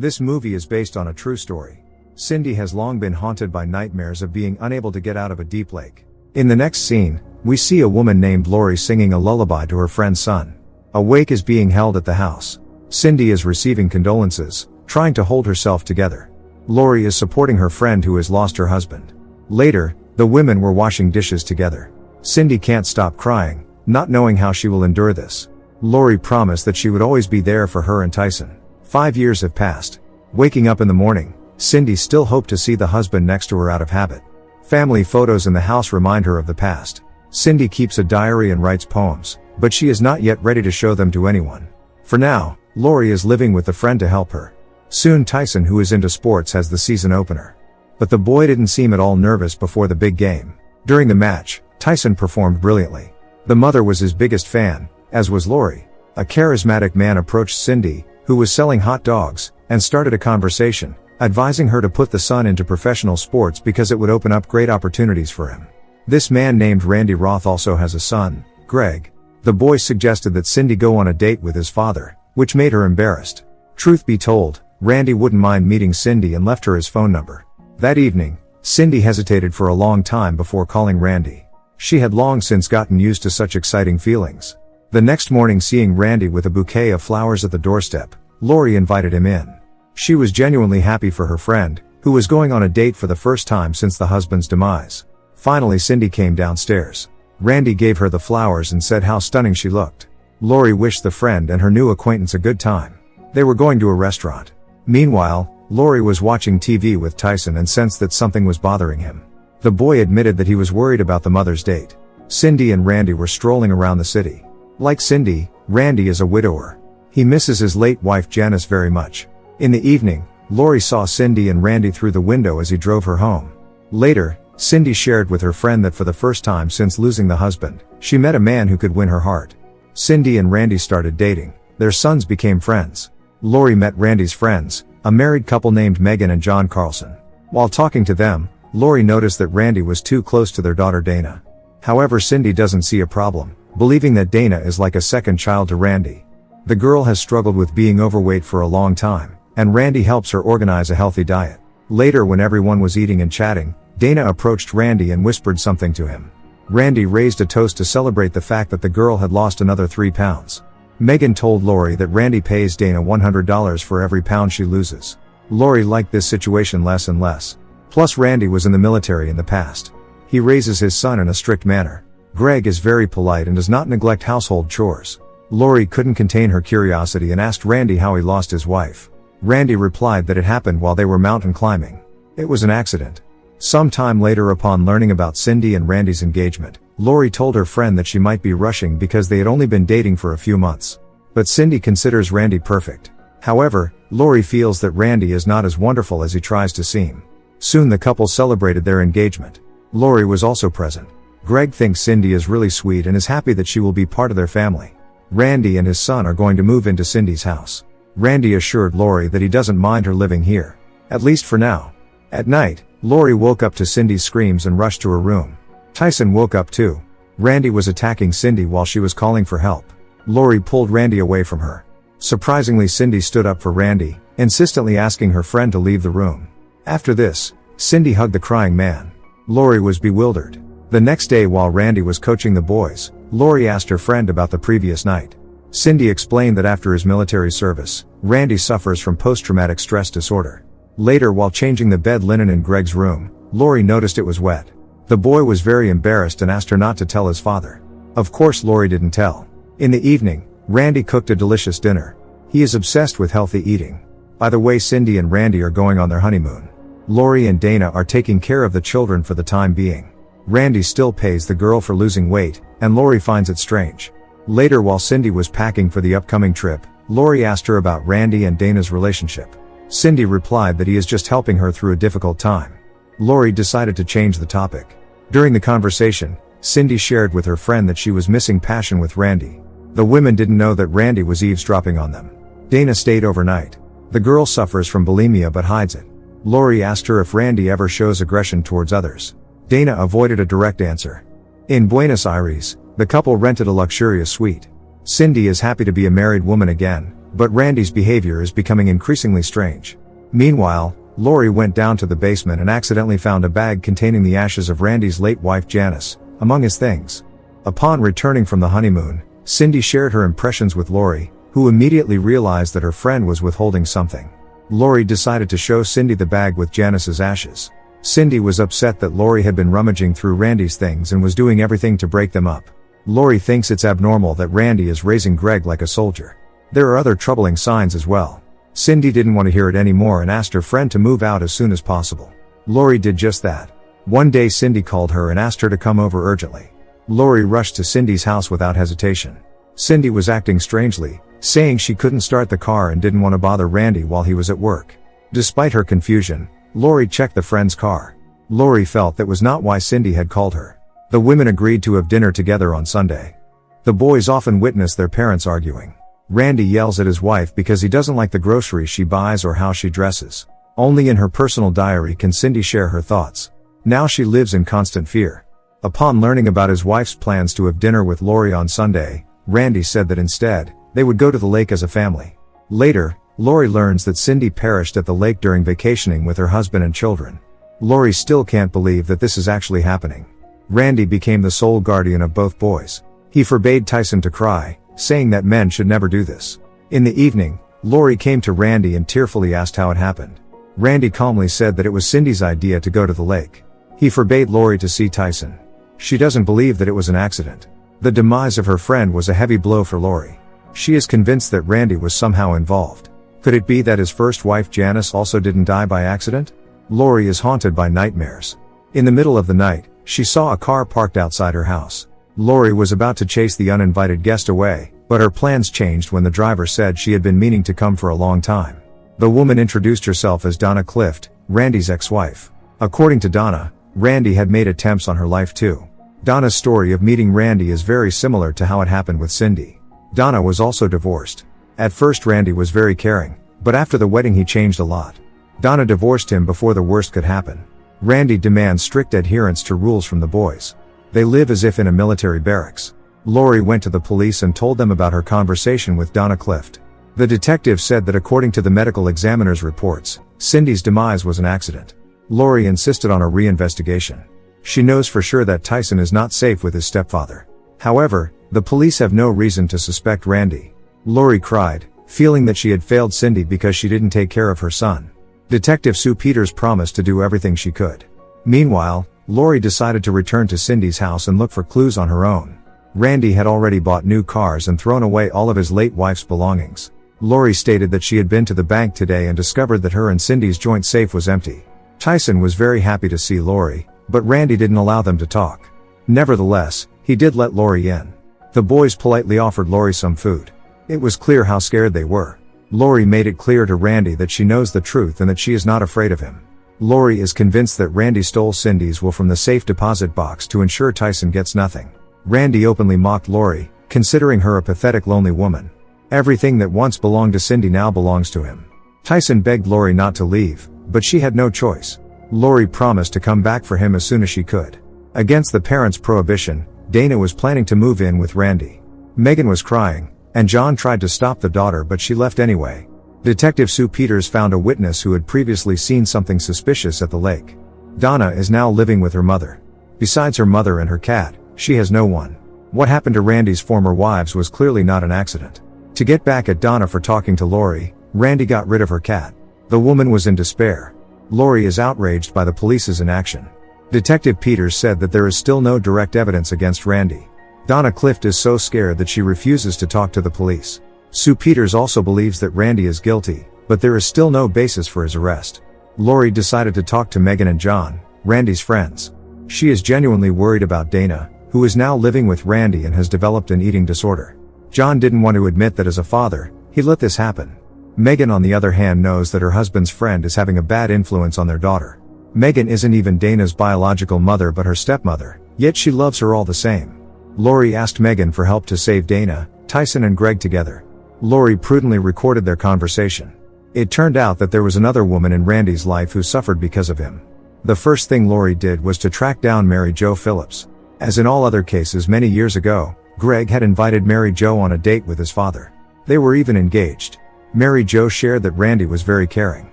This movie is based on a true story. Cindy has long been haunted by nightmares of being unable to get out of a deep lake. In the next scene, we see a woman named Laurie singing a lullaby to her friend's son. A wake is being held at the house. Cindy is receiving condolences, trying to hold herself together. Laurie is supporting her friend who has lost her husband. Later, the women were washing dishes together. Cindy can't stop crying, not knowing how she will endure this. Laurie promised that she would always be there for her and Tyson. 5 years have passed. Waking up in the morning, Cindy still hoped to see the husband next to her out of habit. Family photos in the house remind her of the past. Cindy keeps a diary and writes poems, but she is not yet ready to show them to anyone. For now, Laurie is living with a friend to help her. Soon Tyson, who is into sports, has the season opener. But the boy didn't seem at all nervous before the big game. During the match, Tyson performed brilliantly. The mother was his biggest fan, as was Laurie. A charismatic man approached Cindy, who was selling hot dogs, and started a conversation, advising her to put the son into professional sports because it would open up great opportunities for him. This man named Randy Roth also has a son, Greg. The boy suggested that Cindy go on a date with his father, which made her embarrassed. Truth be told, Randy wouldn't mind meeting Cindy and left her his phone number. That evening, Cindy hesitated for a long time before calling Randy. She had long since gotten used to such exciting feelings. The next morning, seeing Randy with a bouquet of flowers at the doorstep, Laurie invited him in. She was genuinely happy for her friend, who was going on a date for the first time since the husband's demise. Finally, Cindy came downstairs. Randy gave her the flowers and said how stunning she looked. Laurie wished the friend and her new acquaintance a good time. They were going to a restaurant. Meanwhile, Laurie was watching TV with Tyson and sensed that something was bothering him. The boy admitted that he was worried about the mother's date. Cindy and Randy were strolling around the city. Like Cindy, Randy is a widower. He misses his late wife Janice very much. In the evening, Laurie saw Cindy and Randy through the window as he drove her home. Later, Cindy shared with her friend that for the first time since losing the husband, she met a man who could win her heart. Cindy and Randy started dating. Their sons became friends. Laurie met Randy's friends, a married couple named Megan and John Carlson. While talking to them, Laurie noticed that Randy was too close to their daughter Dana. However, Cindy doesn't see a problem, believing that Dana is like a second child to Randy. The girl has struggled with being overweight for a long time, and Randy helps her organize a healthy diet. Later, when everyone was eating and chatting, Dana approached Randy and whispered something to him. Randy raised a toast to celebrate the fact that the girl had lost another 3 pounds. Megan told Laurie that Randy pays Dana $100 for every pound she loses. Laurie liked this situation less and less. Plus, Randy was in the military in the past. He raises his son in a strict manner. Greg is very polite and does not neglect household chores. Laurie couldn't contain her curiosity and asked Randy how he lost his wife. Randy replied that it happened while they were mountain climbing. It was an accident. Some time later, upon learning about Cindy and Randy's engagement, Laurie told her friend that she might be rushing because they had only been dating for a few months. But Cindy considers Randy perfect. However, Laurie feels that Randy is not as wonderful as he tries to seem. Soon the couple celebrated their engagement. Laurie was also present. Greg thinks Cindy is really sweet and is happy that she will be part of their family. Randy and his son are going to move into Cindy's house. Randy assured Laurie that he doesn't mind her living here. At least for now. At night, Laurie woke up to Cindy's screams and rushed to her room. Tyson woke up too. Randy was attacking Cindy while she was calling for help. Laurie pulled Randy away from her. Surprisingly, Cindy stood up for Randy, insistently asking her friend to leave the room. After this, Cindy hugged the crying man. Laurie was bewildered. The next day, while Randy was coaching the boys, Laurie asked her friend about the previous night. Cindy explained that after his military service, Randy suffers from post-traumatic stress disorder. Later, while changing the bed linen in Greg's room, Laurie noticed it was wet. The boy was very embarrassed and asked her not to tell his father. Of course, Laurie didn't tell. In the evening, Randy cooked a delicious dinner. He is obsessed with healthy eating. By the way, Cindy and Randy are going on their honeymoon. Laurie and Dana are taking care of the children for the time being. Randy still pays the girl for losing weight, and Laurie finds it strange. Later, while Cindy was packing for the upcoming trip, Laurie asked her about Randy and Dana's relationship. Cindy replied that he is just helping her through a difficult time. Laurie decided to change the topic. During the conversation, Cindy shared with her friend that she was missing passion with Randy. The women didn't know that Randy was eavesdropping on them. Dana stayed overnight. The girl suffers from bulimia but hides it. Laurie asked her if Randy ever shows aggression towards others. Dana avoided a direct answer. In Buenos Aires, the couple rented a luxurious suite. Cindy is happy to be a married woman again, But Randy's behavior is becoming increasingly strange. Meanwhile, Laurie went down to the basement and accidentally found a bag containing the ashes of Randy's late wife Janice, among his things. Upon returning from the honeymoon, Cindy shared her impressions with Laurie, who immediately realized that her friend was withholding something. Laurie decided to show Cindy the bag with Janice's ashes. Cindy was upset that Laurie had been rummaging through Randy's things and was doing everything to break them up. Laurie thinks it's abnormal that Randy is raising Greg like a soldier. There are other troubling signs as well. Cindy didn't want to hear it anymore and asked her friend to move out as soon as possible. Laurie did just that. One day Cindy called her and asked her to come over urgently. Laurie rushed to Cindy's house without hesitation. Cindy was acting strangely, saying she couldn't start the car and didn't want to bother Randy while he was at work. Despite her confusion, Laurie checked the friend's car. Laurie felt that was not why Cindy had called her. The women agreed to have dinner together on Sunday. The boys often witness their parents arguing. Randy yells at his wife because he doesn't like the groceries she buys or how she dresses. Only in her personal diary can Cindy share her thoughts. Now she lives in constant fear. Upon learning about his wife's plans to have dinner with Laurie on Sunday, Randy said that instead, they would go to the lake as a family. Later, Laurie learns that Cindy perished at the lake during vacationing with her husband and children. Laurie still can't believe that this is actually happening. Randy became the sole guardian of both boys. He forbade Tyson to cry, saying that men should never do this. In the evening, Laurie came to Randy and tearfully asked how it happened. Randy calmly said that it was Cindy's idea to go to the lake. He forbade Laurie to see Tyson. She doesn't believe that it was an accident. The demise of her friend was a heavy blow for Laurie. She is convinced that Randy was somehow involved. Could it be that his first wife Janice also didn't die by accident? Laurie is haunted by nightmares. In the middle of the night, she saw a car parked outside her house. Laurie was about to chase the uninvited guest away, but her plans changed when the driver said she had been meaning to come for a long time. The woman introduced herself as Donna Clift, Randy's ex-wife. According to Donna, Randy had made attempts on her life too. Donna's story of meeting Randy is very similar to how it happened with Cindy. Donna was also divorced. At first Randy was very caring, but after the wedding he changed a lot. Donna divorced him before the worst could happen. Randy demands strict adherence to rules from the boys. They live as if in a military barracks. Laurie went to the police and told them about her conversation with Donna Clift. The detective said that according to the medical examiner's reports, Cindy's demise was an accident. Laurie insisted on a reinvestigation. She knows for sure that Tyson is not safe with his stepfather. However, the police have no reason to suspect Randy. Laurie cried, feeling that she had failed Cindy because she didn't take care of her son. Detective Sue Peters promised to do everything she could. Meanwhile, Laurie decided to return to Cindy's house and look for clues on her own. Randy had already bought new cars and thrown away all of his late wife's belongings. Laurie stated that she had been to the bank today and discovered that her and Cindy's joint safe was empty. Tyson was very happy to see Laurie, but Randy didn't allow them to talk. Nevertheless, he did let Laurie in. The boys politely offered Laurie some food. It was clear how scared they were. Laurie made it clear to Randy that she knows the truth and that she is not afraid of him. Laurie is convinced that Randy stole Cindy's will from the safe deposit box to ensure Tyson gets nothing. Randy openly mocked Laurie, considering her a pathetic lonely woman. Everything that once belonged to Cindy now belongs to him. Tyson begged Laurie not to leave, but she had no choice. Laurie promised to come back for him as soon as she could. Against the parents' prohibition, Dana was planning to move in with Randy. Megan was crying, and John tried to stop the daughter but she left anyway. Detective Sue Peters found a witness who had previously seen something suspicious at the lake. Donna is now living with her mother. Besides her mother and her cat, she has no one. What happened to Randy's former wives was clearly not an accident. To get back at Donna for talking to Laurie, Randy got rid of her cat. The woman was in despair. Laurie is outraged by the police's inaction. Detective Peters said that there is still no direct evidence against Randy. Donna Clift is so scared that she refuses to talk to the police. Sue Peters also believes that Randy is guilty, but there is still no basis for his arrest. Laurie decided to talk to Megan and John, Randy's friends. She is genuinely worried about Dana, who is now living with Randy and has developed an eating disorder. John didn't want to admit that as a father, he let this happen. Megan on the other hand knows that her husband's friend is having a bad influence on their daughter. Megan isn't even Dana's biological mother but her stepmother, yet she loves her all the same. Laurie asked Megan for help to save Dana, Tyson and Greg together. Laurie prudently recorded their conversation. It turned out that there was another woman in Randy's life who suffered because of him. The first thing Laurie did was to track down Mary Jo Phillips. As in all other cases many years ago, Greg had invited Mary Jo on a date with his father. They were even engaged. Mary Jo shared that Randy was very caring.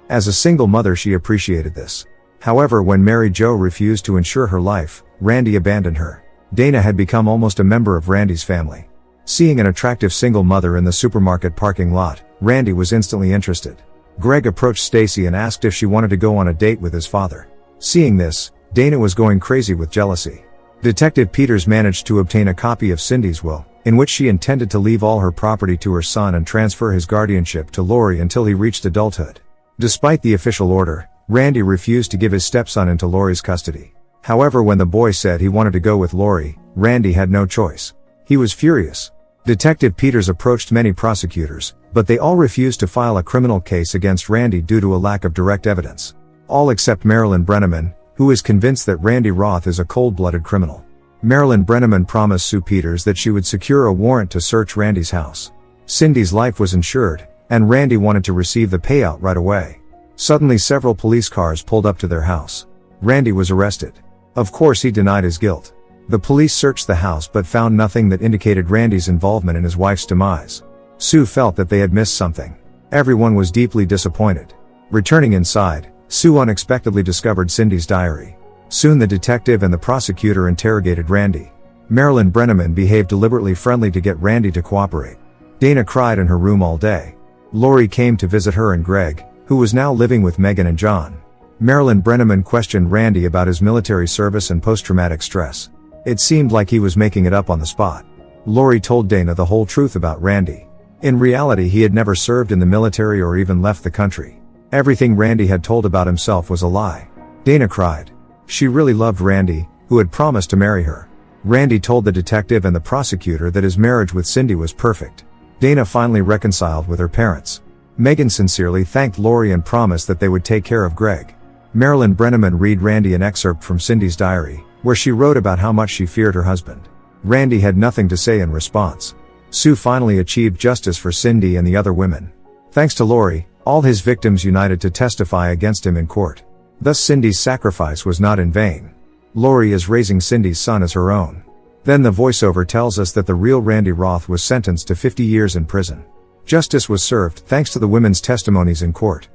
As a single mother, she appreciated this. However, when Mary Jo refused to insure her life, Randy abandoned her. Dana had become almost a member of Randy's family. Seeing an attractive single mother in the supermarket parking lot, Randy was instantly interested. Greg approached Stacy and asked if she wanted to go on a date with his father. Seeing this, Dana was going crazy with jealousy. Detective Peters managed to obtain a copy of Cindy's will, in which she intended to leave all her property to her son and transfer his guardianship to Laurie until he reached adulthood. Despite the official order, Randy refused to give his stepson into Laurie's custody. However, when the boy said he wanted to go with Laurie, Randy had no choice. He was furious. Detective Peters approached many prosecutors, but they all refused to file a criminal case against Randy due to a lack of direct evidence. All except Marilyn Brenneman, who is convinced that Randy Roth is a cold-blooded criminal. Marilyn Brenneman promised Sue Peters that she would secure a warrant to search Randy's house. Cindy's life was insured, and Randy wanted to receive the payout right away. Suddenly, several police cars pulled up to their house. Randy was arrested. Of course, he denied his guilt. The police searched the house but found nothing that indicated Randy's involvement in his wife's demise. Sue felt that they had missed something. Everyone was deeply disappointed. Returning inside, Sue unexpectedly discovered Cindy's diary. Soon the detective and the prosecutor interrogated Randy. Marilyn Brenneman behaved deliberately friendly to get Randy to cooperate. Dana cried in her room all day. Laurie came to visit her and Greg, who was now living with Megan and John. Marilyn Brenneman questioned Randy about his military service and post-traumatic stress. It seemed like he was making it up on the spot. Laurie told Dana the whole truth about Randy. In reality, he had never served in the military or even left the country. Everything Randy had told about himself was a lie. Dana cried. She really loved Randy, who had promised to marry her. Randy told the detective and the prosecutor that his marriage with Cindy was perfect. Dana finally reconciled with her parents. Megan sincerely thanked Laurie and promised that they would take care of Greg. Marilyn Brenneman read Randy an excerpt from Cindy's diary, where she wrote about how much she feared her husband. Randy had nothing to say in response. Sue finally achieved justice for Cindy and the other women. Thanks to Laurie, all his victims united to testify against him in court. Thus Cindy's sacrifice was not in vain. Laurie is raising Cindy's son as her own. Then the voiceover tells us that the real Randy Roth was sentenced to 50 years in prison. Justice was served thanks to the women's testimonies in court.